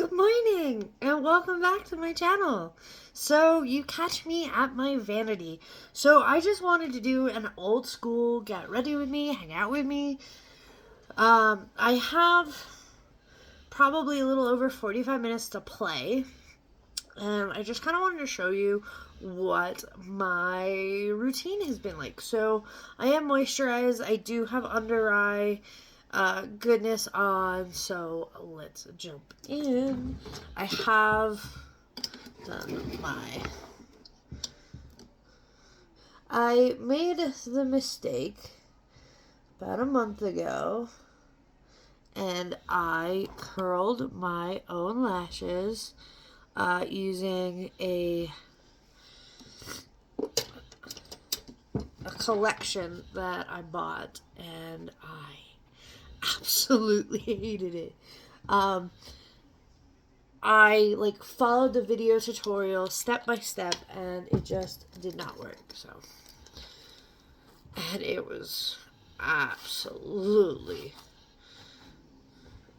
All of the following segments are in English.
Good morning and welcome back to my channel. So you catch me at my vanity. So I just wanted to do an old school get ready with me, hang out with me. I have probably a little over 45 minutes to play. And I just kind of wanted to show you what my routine has been like. So I am moisturized. I do have under eye goodness on, so let's jump in. I have done I made the mistake about a month ago and I curled my own lashes using a collection that I bought, and I absolutely hated it. I followed the video tutorial step by step and it just did not work. And it was absolutely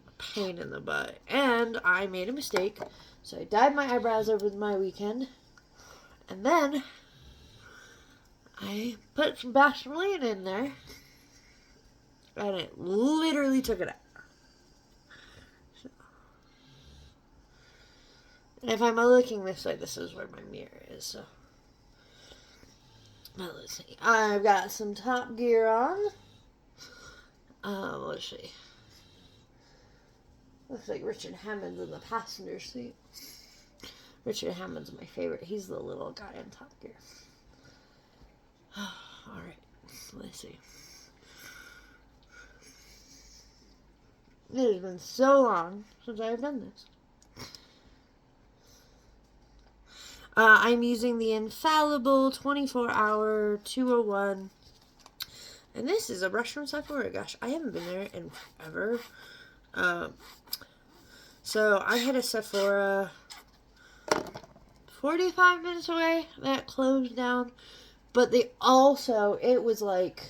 a pain in the butt. And I made a mistake. So I dyed my eyebrows over my weekend. And then I put some Vaseline in there. And it literally took it out. And if I'm looking this way, this is where my mirror is. So, now let's see. I've got some Top Gear on. Let's see. Looks like Richard Hammond's in the passenger seat. Richard Hammond's my favorite. He's the little guy in Top Gear. Alright, let's see. It has been so long since I've done this. I'm using the infallible 24-hour 201. And this is a brush from Sephora. Gosh, I haven't been there in forever. So I had a Sephora 45 minutes away that closed down. But it was like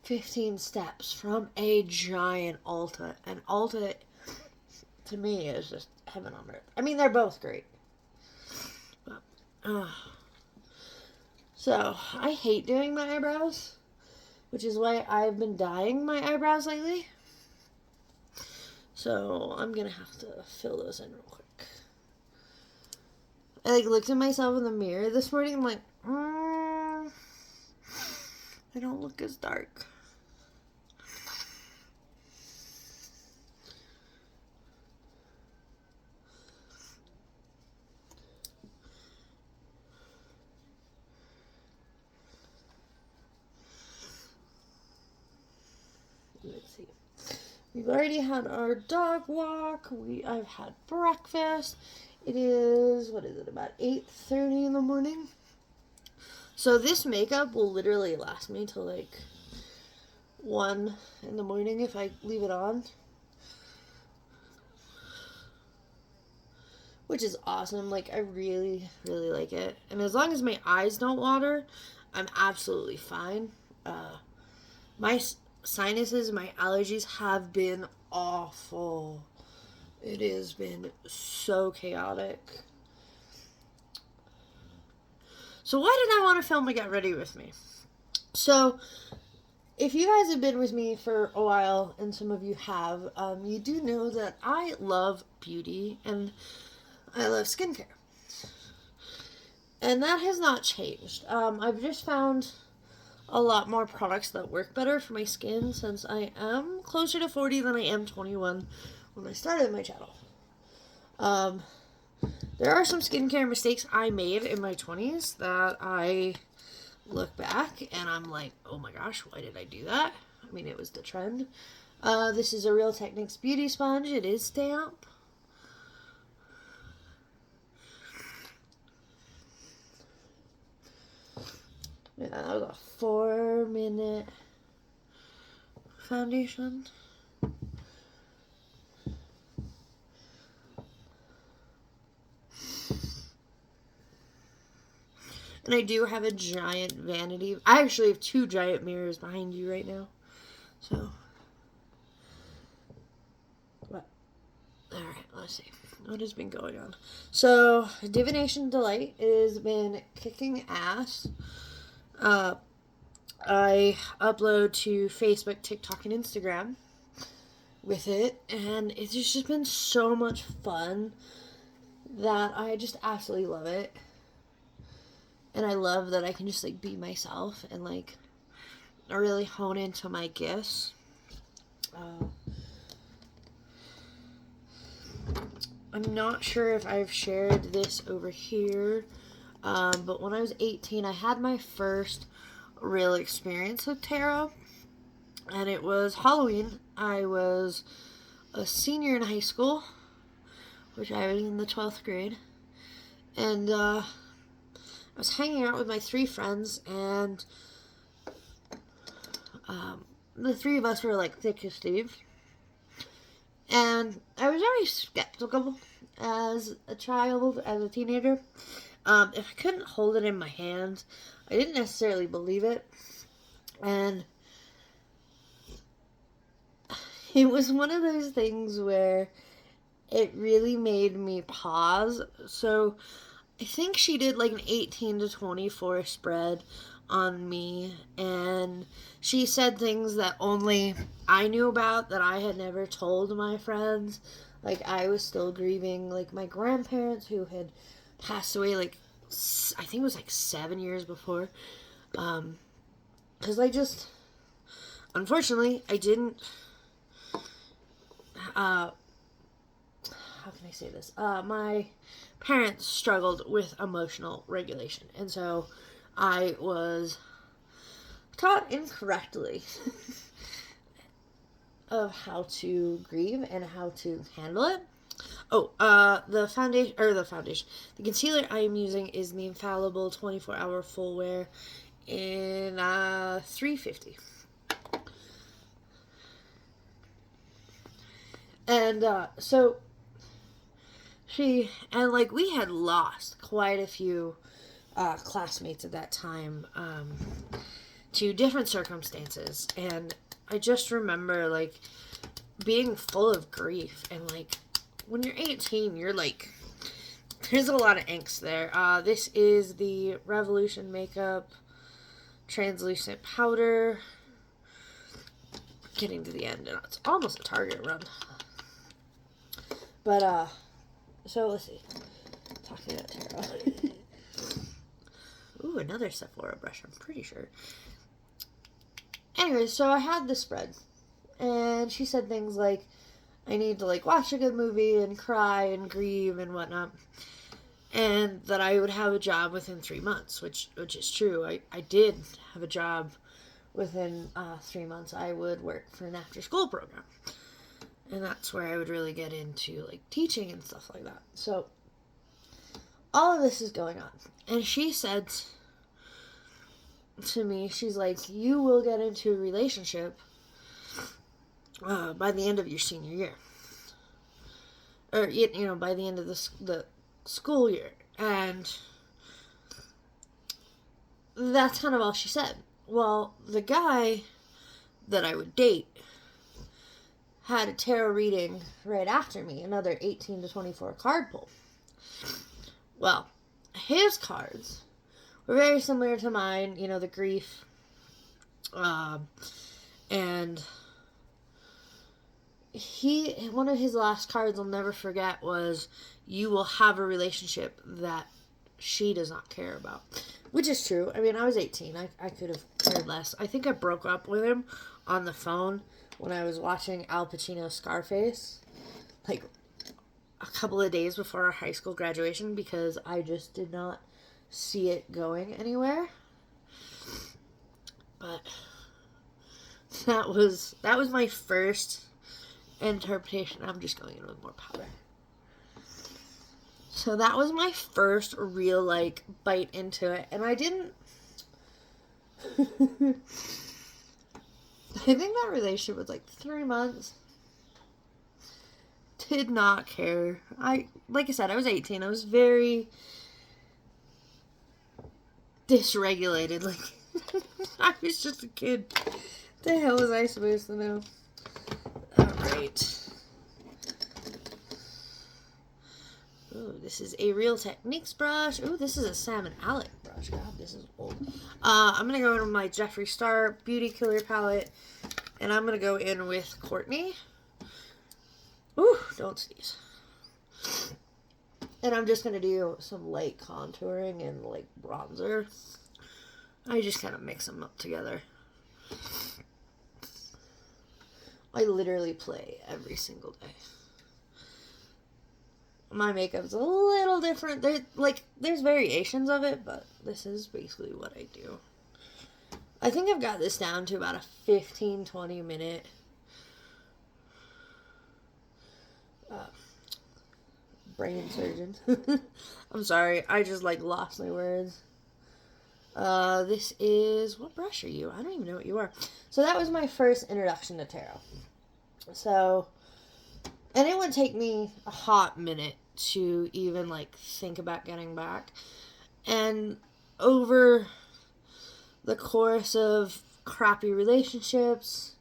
15 steps from a giant Ulta. And Ulta, to me, is just heaven on earth. I mean, they're both great. So, I hate doing my eyebrows, which is why I've been dyeing my eyebrows lately. So, I'm gonna have to fill those in real quick. I looked at myself in the mirror this morning, I'm like, I don't look as dark. Let's see. We've already had our dog walk. I've had breakfast. It is, about 8:30 in the morning. So this makeup will literally last me till 1 in the morning if I leave it on. Which is awesome. I really, really like it. And as long as my eyes don't water, I'm absolutely fine. My sinuses, my allergies have been awful. It has been so chaotic. So why did I want to film a Get Ready With Me? So, if you guys have been with me for a while, and some of you have, you do know that I love beauty and I love skincare. And that has not changed. I've just found a lot more products that work better for my skin since I am closer to 40 than I am 21 when I started my channel. There are some skincare mistakes I made in my 20s that I look back and I'm like, oh my gosh, why did I do that? I mean, it was the trend. This is a Real Techniques beauty sponge. It is damp. Yeah, that was a 4-minute foundation. And I do have a giant vanity. I actually have 2 giant mirrors behind you right now. So, what? Alright, let's see. What has been going on? So, Divination Delight has been kicking ass. I upload to Facebook, TikTok, and Instagram with it, and it's just been so much fun that I just absolutely love it. And I love that I can just, like, be myself and, like, really hone into my gifts. I'm not sure if I've shared this over here, but when I was 18, I had my first real experience with tarot, and it was Halloween. I was a senior in high school, which I was in the 12th grade, and I was hanging out with my 3 friends, and the 3 of us were like thick as thieves. And I was very skeptical as a child, as a teenager. If I couldn't hold it in my hands, I didn't necessarily believe it. And it was one of those things where it really made me pause. So I think she did like an 18 to 24 spread on me, and she said things that only I knew about, that I had never told my friends. Like, I was still grieving, like, my grandparents who had passed away, like, I think it was like 7 years before. Because I just, unfortunately, I didn't, how can I say this? My parents struggled with emotional regulation, and so I was taught incorrectly of how to grieve and how to handle it. Oh, the concealer I am using is the Infallible 24-hour full wear in $3.50. And so we had lost quite a few classmates at that time to different circumstances, and I just remember like being full of grief, and like when you're 18, you're like, there's a lot of angst there. This is the Revolution Makeup Translucent Powder. Getting to the end, and it's almost a Target run. But so let's see. Talking about tarot. Ooh, another Sephora brush, I'm pretty sure. Anyway, so I had this spread, and she said things like, I need to, like, watch a good movie and cry and grieve and whatnot, and that I would have a job within 3 months, which is true. I did have a job within 3 months. I would work for an after-school program, and that's where I would really get into, like, teaching and stuff like that. So all of this is going on, and she said to me, she's like, you will get into a relationship by the end of your senior year, or by the end of the school year. And that's kind of all she said. Well, the guy that I would date had a tarot reading right after me, another 18 to 24 card pull. Well, his cards were very similar to mine, the grief. And one of his last cards I'll never forget was, you will have a relationship that she does not care about. Which is true. I mean, I was 18. I could have cared less. I think I broke up with him on the phone when I was watching Al Pacino's Scarface, like a couple of days before our high school graduation, because I just did not see it going anywhere. But that was my first interpretation. I'm just going in with more powder. So that was my first real, like, bite into it. And I didn't I think that relationship was like 3 months. Did not care. Like I said, I was 18. I was very dysregulated. Like, I was just a kid. What the hell was I supposed to know? Alright. this is a Real Techniques brush. Ooh, this is a Salmon Alec brush. God, this is old. I'm going to go in with my Jeffree Star Beauty Killer palette. And I'm going to go in with Courtney. Ooh, don't sneeze. And I'm just going to do some light contouring and like bronzer. I just kind of mix them up together. I literally play every single day. My makeup's a little different. There's variations of it, but this is basically what I do. I think I've got this down to about a 15-20 minute brain surgeon. I'm sorry, I just like lost my words. This is, what brush are you? I don't even know what you are. So that was my first introduction to tarot. So, and it would take me a hot minute to even like think about getting back. And over the course of crappy relationships,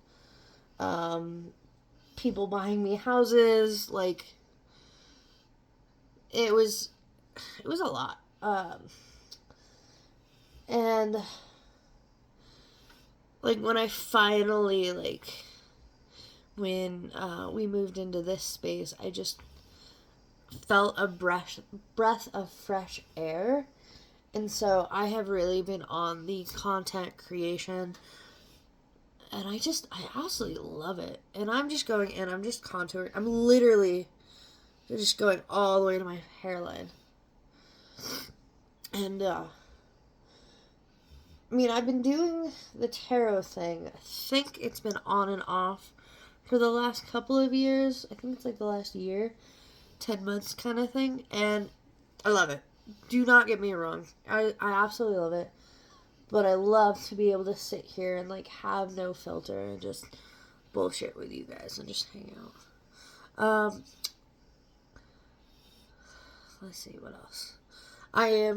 people buying me houses, like, it was a lot. And like when I finally, like, when we moved into this space, I just felt a breath of fresh air. And so I have really been on the content creation, and I absolutely love it. And I'm just going in, I'm just contouring. I'm literally just going all the way to my hairline. And, I mean, I've been doing the tarot thing. I think it's been on and off for the last couple of years. I think it's like the last year, 10 months kind of thing. And I love it. Do not get me wrong. I absolutely love it. But I love to be able to sit here and like have no filter and just bullshit with you guys and just hang out. Let's see what else. I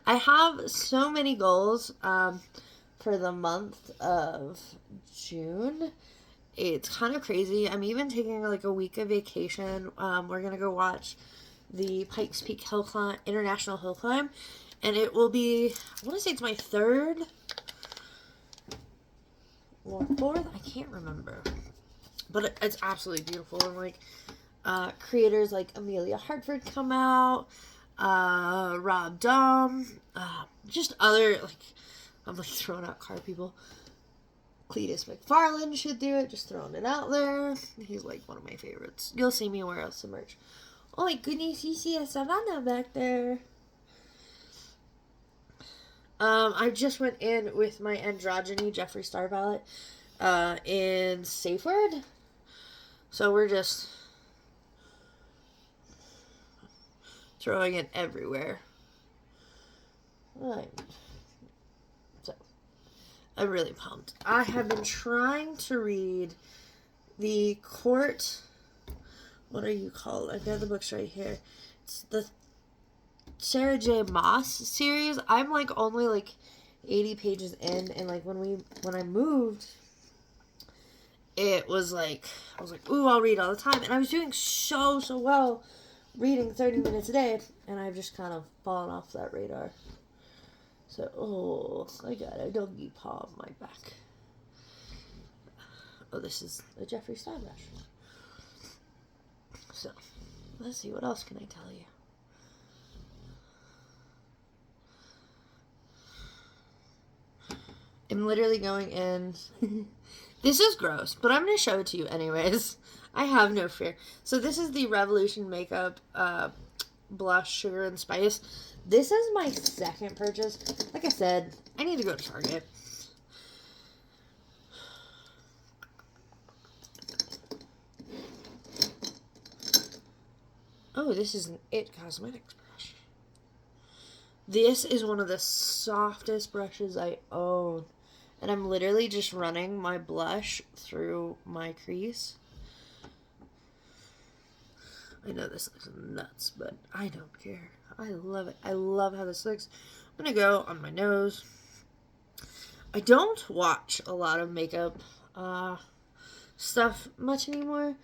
have so many goals for the month of June. It's kind of crazy. I'm even taking like a week of vacation. We're going to go watch the Pikes Peak Hill Climb, International Hill Climb. And it will be, I want to say it's my third or fourth. I can't remember. But it's absolutely beautiful. And like creators like Amelia Hartford come out. Rob Dom, just other, like, I'm like throwing out card people. Cletus McFarland should do it, just throwing it out there. He's like one of my favorites. You'll see me wear some merch. Oh my goodness, you see a Savannah back there. I just went in with my Androgyny Jeffree Star palette, in Safe Word. So we're just throwing it everywhere. Right. So, I'm really pumped. I have been trying to read the Court, what are you called? I've got the books right here. It's the Sarah J. Maas series. I'm like only like 80 pages in, and like when I moved, it was like, I was like, ooh, I'll read all the time. And I was doing so well reading 30 minutes a day, and I've just kind of fallen off that radar. So, oh, I got a doggy paw on my back. Oh, this is a Jeffree Star brush. So, let's see, what else can I tell you? I'm literally going in. This is gross, but I'm going to show it to you anyways. I have no fear. So this is the Revolution Makeup Blush Sugar and Spice. This is my second purchase. Like I said, I need to go to Target. Oh, this is an It Cosmetics brush. This is one of the softest brushes I own. And I'm literally just running my blush through my crease. I know this looks nuts, but I don't care. I love it. I love how this looks. I'm going to go on my nose. I don't watch a lot of makeup stuff much anymore.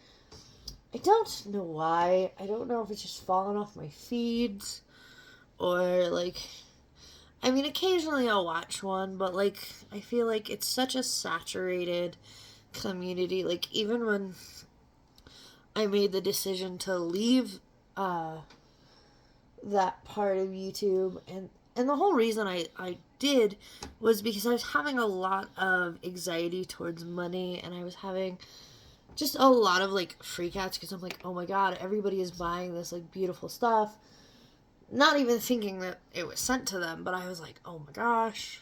I don't know why. I don't know if it's just fallen off my feeds or like, I mean, occasionally I'll watch one, but like, I feel like it's such a saturated community. Like, even when I made the decision to leave that part of YouTube, and the whole reason I did was because I was having a lot of anxiety towards money, and I was having just a lot of like freakouts because I'm like, oh my god, everybody is buying this like beautiful stuff. Not even thinking that it was sent to them, but I was like, oh my gosh,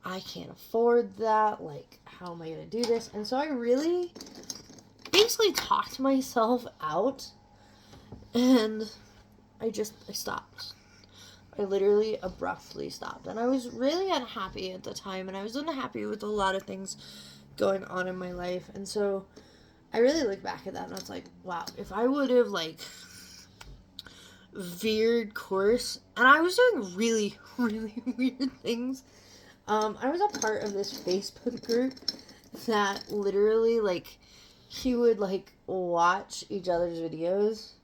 I can't afford that. Like, how am I going to do this? And so I really basically talked myself out, and I stopped. I literally abruptly stopped. And I was really unhappy at the time, and I was unhappy with a lot of things going on in my life. And so I really look back at that, and I was like, wow, if I would have like veered course, and I was doing really, really weird things. I was a part of this Facebook group that literally, like, he would, like, watch each other's videos,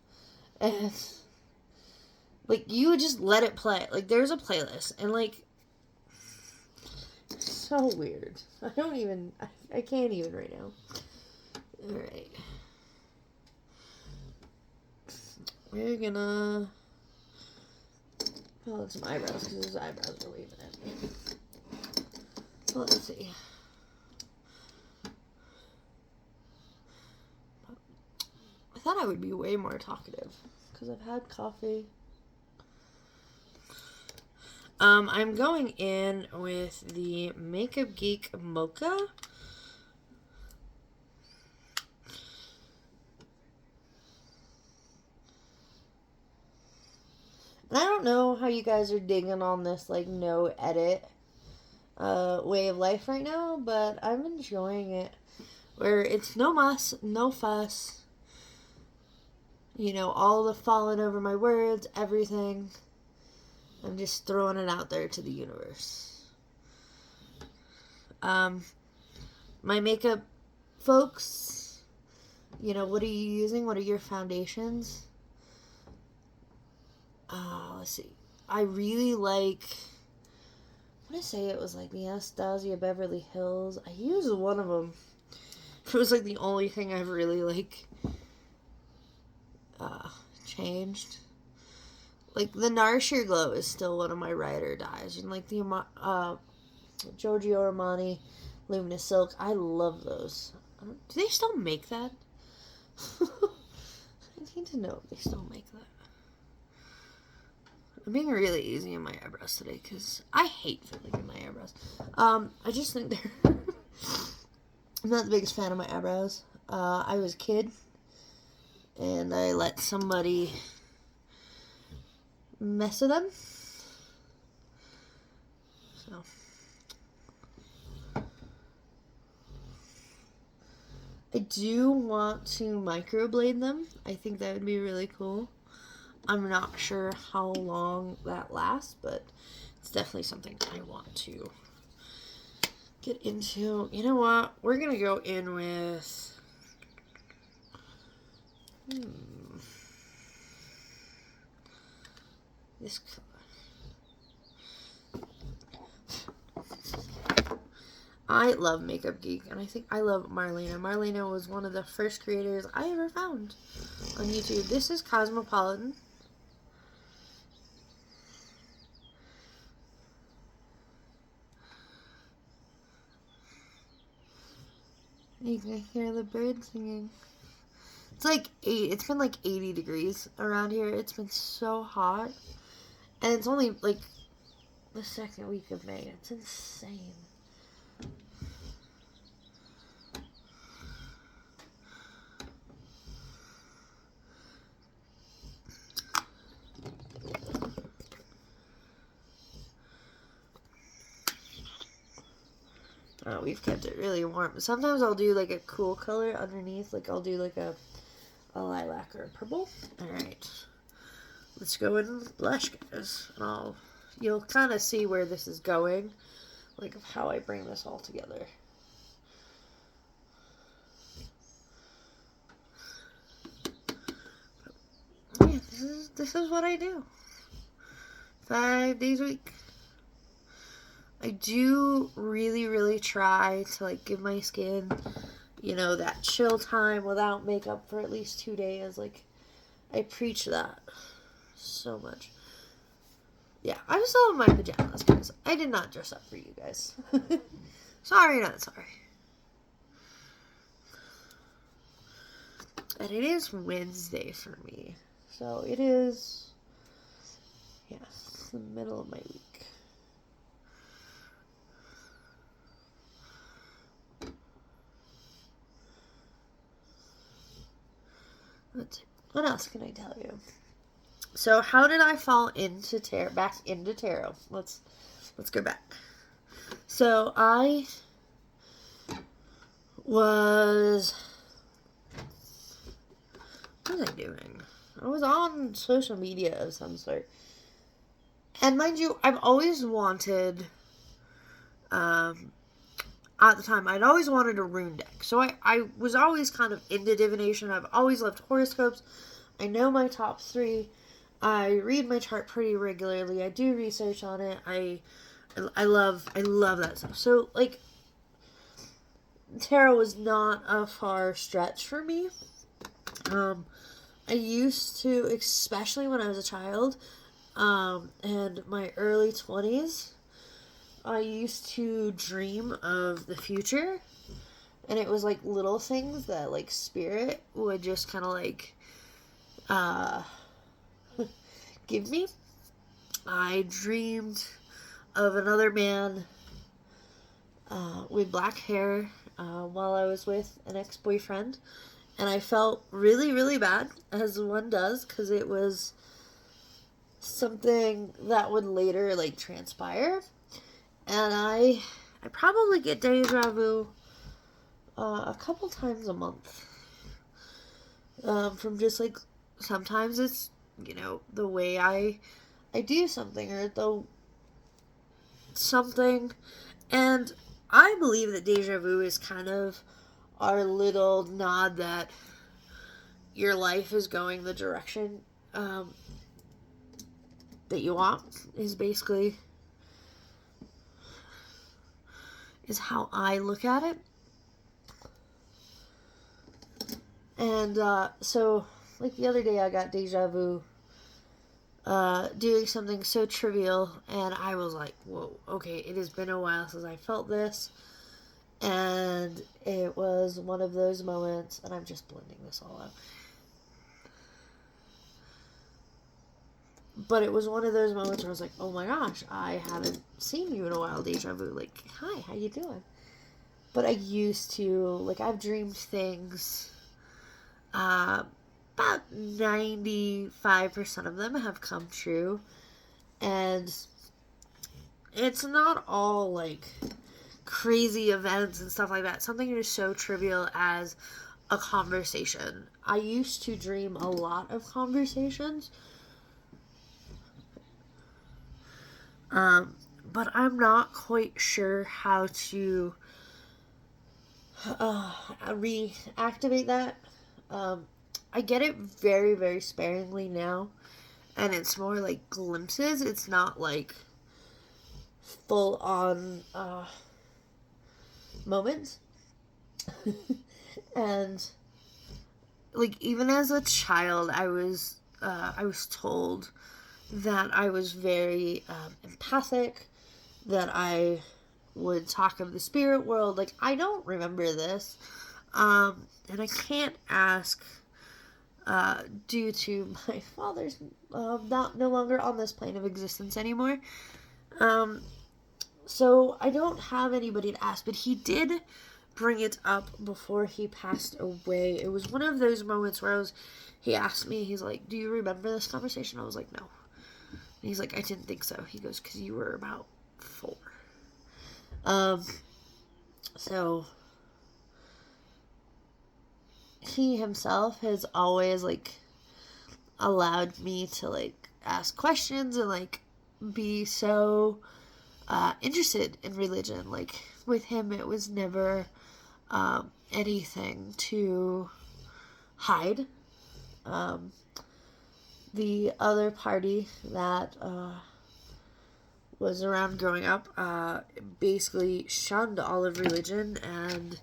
and, like, you would just let it play. Like, there's a playlist, and, like, so weird. I can't even right now. Alright. We're gonna fill in some eyebrows because his eyebrows are waving at me. So let's see. I thought I would be way more talkative because I've had coffee. I'm going in with the Makeup Geek Mocha. And I don't know how you guys are digging on this, like, no edit way of life right now, but I'm enjoying it. Where it's no muss, no fuss. You know, all the falling over my words, everything. I'm just throwing it out there to the universe. My makeup folks, you know, what are you using? What are your foundations? Let's see. I really like, I want to say it was like the Anastasia Beverly Hills. I used one of them. It was like the only thing I've really like changed. Like the Nourish Your Glow is still one of my ride or dies, and like the Giorgio Armani Luminous Silk, I love those. Do they still make that? I need to know if they still make that. I'm being really easy on my eyebrows today because I hate filling in my eyebrows. I just think they're. I'm not the biggest fan of my eyebrows. I was a kid, and I let somebody mess with them. So. I do want to microblade them. I think that would be really cool. I'm not sure how long that lasts, but it's definitely something I want to get into. You know what? We're going to go in with... this color. I love Makeup Geek, and I think I love Marlena. Marlena was one of the first creators I ever found on YouTube. This is Cosmopolitan. You can hear the birds singing. It's been like 80 degrees around here. It's been so hot. And it's only like the second week of May. It's insane. We've kept it really warm. Sometimes I'll do like a cool color underneath. Like I'll do like a lilac or a purple. Alright. Let's go in with blush, guys. And you'll kind of see where this is going. Like of how I bring this all together. this is what I do. 5 days a week. I do really, really try to, like, give my skin, you know, that chill time without makeup for at least 2 days. Like, I preach that so much. Yeah, I'm still in my pajamas, guys. I did not dress up for you guys. Sorry, not sorry. And it is Wednesday for me. So it is, yeah, the middle of my week. Let's see. What else can I tell you? So how did I fall into tarot? Back into tarot. Let's go back. So I was, what was I doing? I was on social media of some sort. And mind you, I've always wanted, at the time, I'd always wanted a rune deck. So I was always kind of into divination. I've always loved horoscopes. I know my top 3. I read my chart pretty regularly. I do research on it. I love that stuff. So, like, tarot was not a far stretch for me. I used to, especially when I was a child, and my early 20s, I used to dream of the future. And it was, like, little things that, like, spirit would just kind of, like, give me. I dreamed of another man with black hair while I was with an ex-boyfriend, and I felt really, really bad, as one does, because it was something that would later, like, transpire. And I probably get deja vu a couple times a month, from just, like, sometimes it's, you know, the way I do something, or something. And I believe that deja vu is kind of our little nod that your life is going the direction that you want, is how I look at it. And so, like, the other day I got deja vu doing something so trivial, and I was like, whoa, okay, it has been a while since I felt this. And it was one of those moments, and I'm just blending this all out. But it was one of those moments where I was like, oh my gosh, I haven't seen you in a while, deja vu. Like, hi, how you doing? But I used to, like, I've dreamed things, about 95% of them have come true. And it's not all, like, crazy events and stuff like that. Something just so trivial as a conversation. I used to dream a lot of conversations. But I'm not quite sure how to reactivate that. I get it very, very sparingly now, and it's more like glimpses. It's not like full on moments. And, like, even as a child, I was told that I was very empathic, that I would talk of the spirit world. Like, I don't remember this, and I can't ask, due to my father's no longer on this plane of existence anymore. So I don't have anybody to ask, but he did bring it up before he passed away. It was one of those moments where he asked me, he's like, do you remember this conversation? I was like, no. And he's like, I didn't think so. He goes, because you were about 4. So he himself has always, like, allowed me to, like, ask questions and, like, be so interested in religion. Like, with him, it was never anything to hide. the other party that was around growing up basically shunned all of religion, and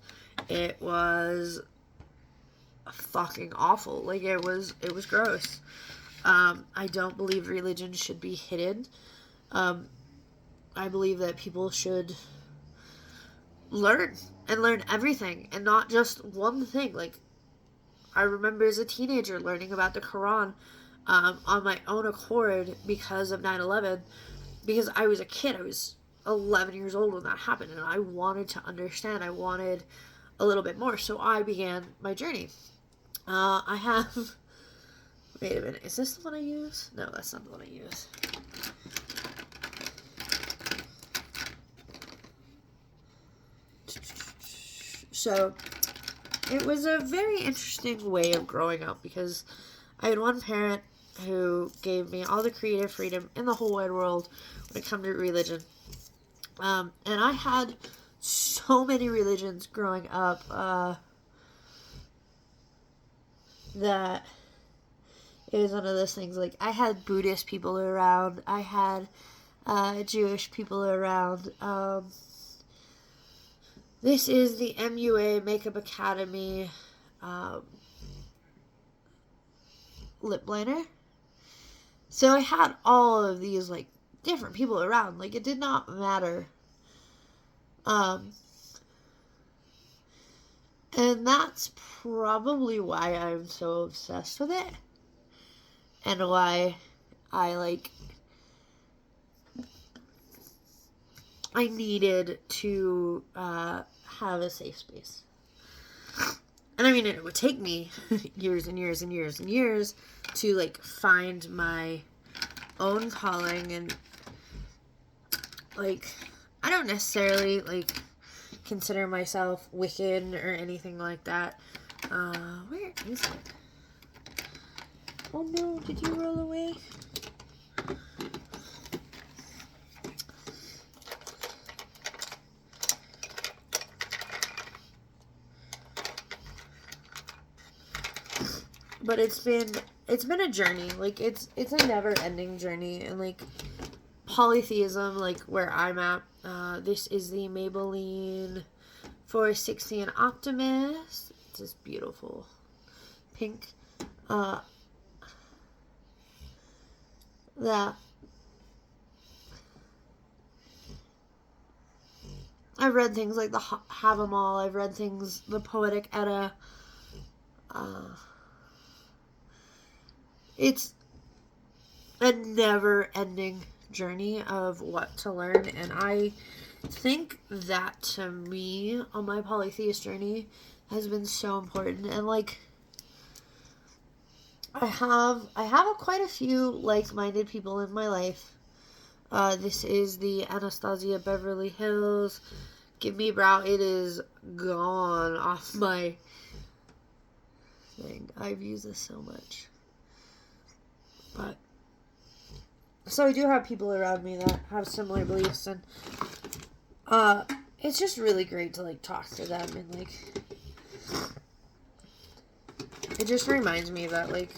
it was fucking awful. Like, it was gross. I don't believe religion should be hidden. I believe that people should learn everything and not just one thing. Like, I remember as a teenager learning about the Quran on my own accord because of 9/11, because I was a kid. I was 11 years old when that happened, and I wanted to understand. I wanted a little bit more, so I began my journey. I have... Wait a minute, is this the one I use? No, that's not the one I use. So, it was a very interesting way of growing up, because I had one parent who gave me all the creative freedom in the whole wide world when it came to religion. And I had so many religions growing up that it was one of those things. Like, I had Buddhist people around. I had Jewish people around. This is the MUA Makeup Academy lip liner. So I had all of these, like, different people around. Like, it did not matter. And that's probably why I'm so obsessed with it. And why I needed to have a safe space. And I mean, it would take me years and years and years and years to, like, find my own calling. And, like, I don't necessarily, like, consider myself Wiccan or anything like that. Where is it? Oh no, did you roll away? But it's been a journey. Like, it's a never-ending journey. And, like, polytheism, like, where I'm at, this is the Maybelline 460 and Optimist. It's this beautiful pink. That I've read things like the Have 'Em All. I've read things, the Poetic Edda. It's a never-ending journey of what to learn, and I think that, to me, on my polytheist journey, has been so important. And, like, I have quite a few like-minded people in my life. This is the Anastasia Beverly Hills Give Me Brow. It is gone off my thing. I've used this so much. But, so I do have people around me that have similar beliefs, and it's just really great to, like, talk to them, and, like, it just reminds me that, like,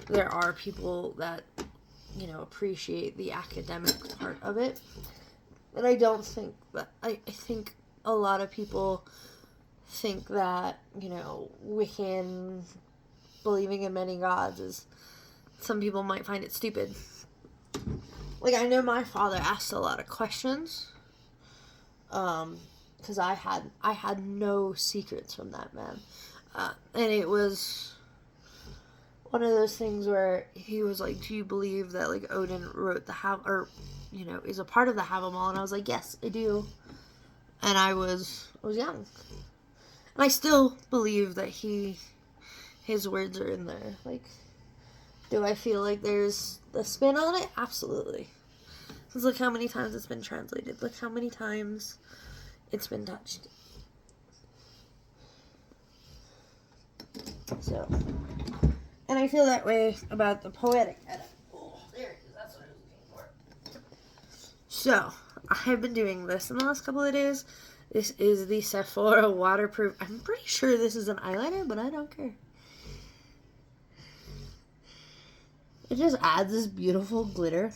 there are people that, you know, appreciate the academic part of it. And I don't think that, I think a lot of people think that, you know, Wiccan, believing in many gods, is, some people might find it stupid. Like, I know my father asked a lot of questions, because I had no secrets from that man. And it was one of those things where he was like, do you believe that, like, Odin wrote or, you know, is a part of the Have 'Em All? And I was like, yes, I do. And I was young. And I still believe that his words are in there. Like, do I feel like there's a spin on it? Absolutely. Because look how many times it's been translated. Look how many times it's been touched. So, and I feel that way about the Poetic Edda. Oh, there it is. That's what I was looking for. So, I have been doing this in the last couple of days. This is the Sephora Waterproof. I'm pretty sure this is an eyeliner, but I don't care. It just adds this beautiful glitter.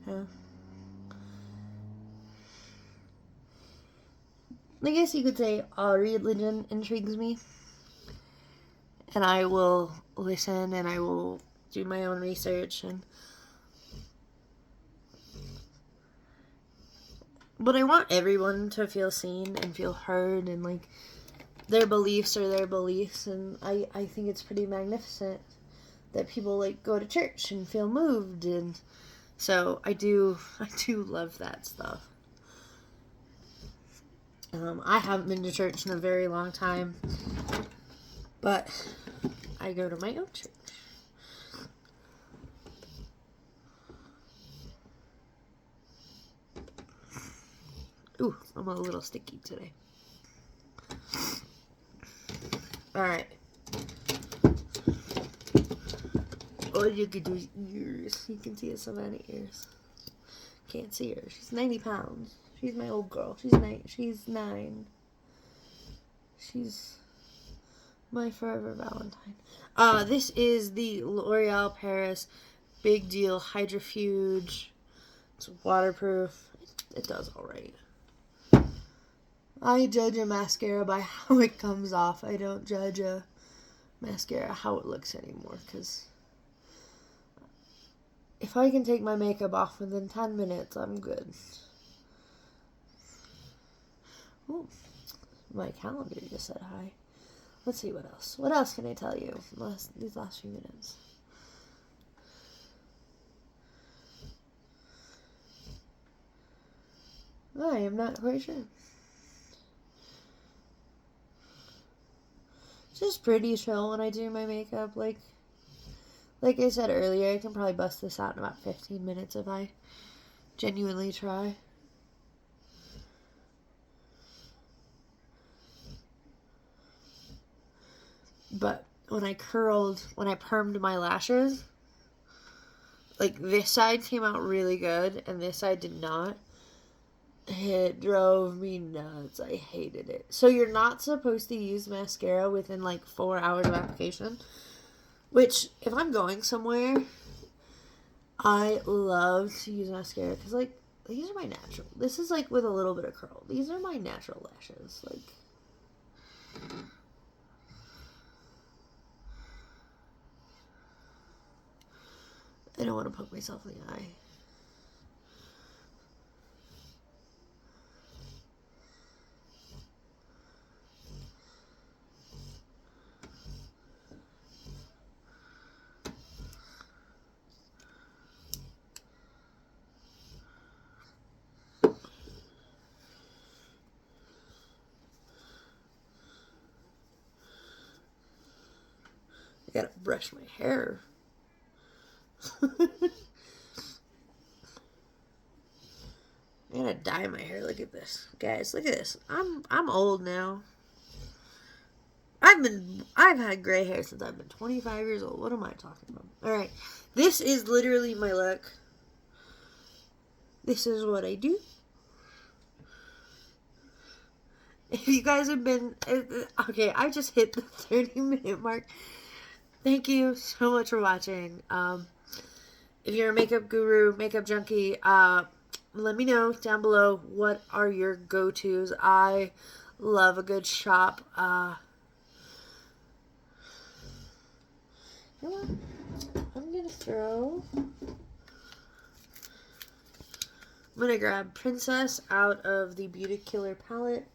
Yeah. I guess you could say all religion intrigues me. And I will listen and I will do my own research. But I want everyone to feel seen and feel heard, and like their beliefs are their beliefs. And I think it's pretty magnificent that people like go to church and feel moved. And so I do love that stuff. I haven't been to church in a very long time, but I go to my own church. Ooh, I'm a little sticky today. Alright. Oh, you can do ears. You can see a Savannah ears. Can't see her. She's 90 pounds. She's my old girl. She's 9. She's my forever Valentine. This is the L'Oreal Paris Big Deal Hydrofuge. It's waterproof. It does alright. I judge a mascara by how it comes off. I don't judge a mascara how it looks anymore, because if I can take my makeup off within 10 minutes, I'm good. Ooh, my calendar just said hi. Let's see what else. What else can I tell you these last few minutes? I am not quite sure. It's just pretty chill when I do my makeup. Like I said earlier, I can probably bust this out in about 15 minutes if I genuinely try. But when I permed my lashes, like this side came out really good and this side did not. It drove me nuts. I hated it. So you're not supposed to use mascara within like 4 hours of application. Which, if I'm going somewhere, I love to use mascara. Because, like, these are my natural. This is, like, with a little bit of curl. These are my natural lashes. Like, I don't want to poke myself in the eye. I gotta brush my hair. I gotta dye my hair. Look at this, guys. Look at this. I'm old now. I've had gray hair since I've been 25 years old. What am I talking about? All right, this is literally my look. This is what I do. If you guys have been okay, I just hit the 30-minute mark. Thank you so much for watching. If you're a makeup guru, makeup junkie, let me know down below what are your go-tos. I love a good shop. You know what? I'm gonna grab Princess out of the Beauty Killer palette.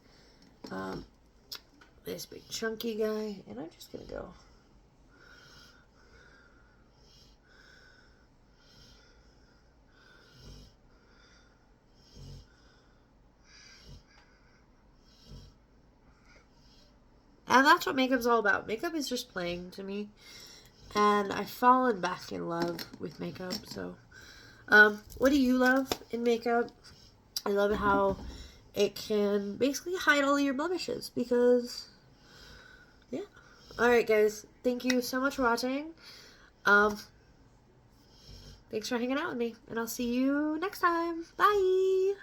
This big chunky guy, and I'm just gonna go. And that's what makeup's all about. Makeup is just playing to me. And I've fallen back in love with makeup. So, what do you love in makeup? I love how it can basically hide all your blemishes. Because, yeah. Alright, guys. Thank you so much for watching. Thanks for hanging out with me. And I'll see you next time. Bye!